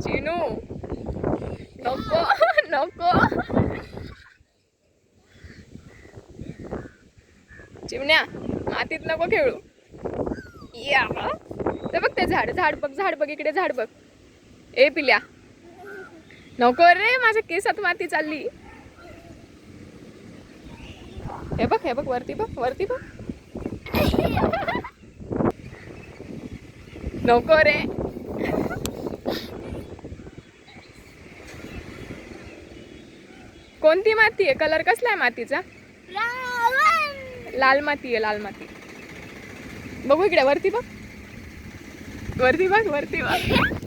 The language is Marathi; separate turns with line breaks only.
चिनू नको नको. चिमण्या मातीत नको खेळू. या ते बघ ते झाड झाड बघ झाड बघ इकडे झाड बघ. ए पिल्या नको रे माझ्या केसात माती चालली. हे बघ वरती बघ वरती बघ. नको रे. कोणती माती आहे? कलर कसला आहे मातीचा? लाल माती आहे लाल माती. बघू इकडे वरती बघ वरती बघ वरती बघ.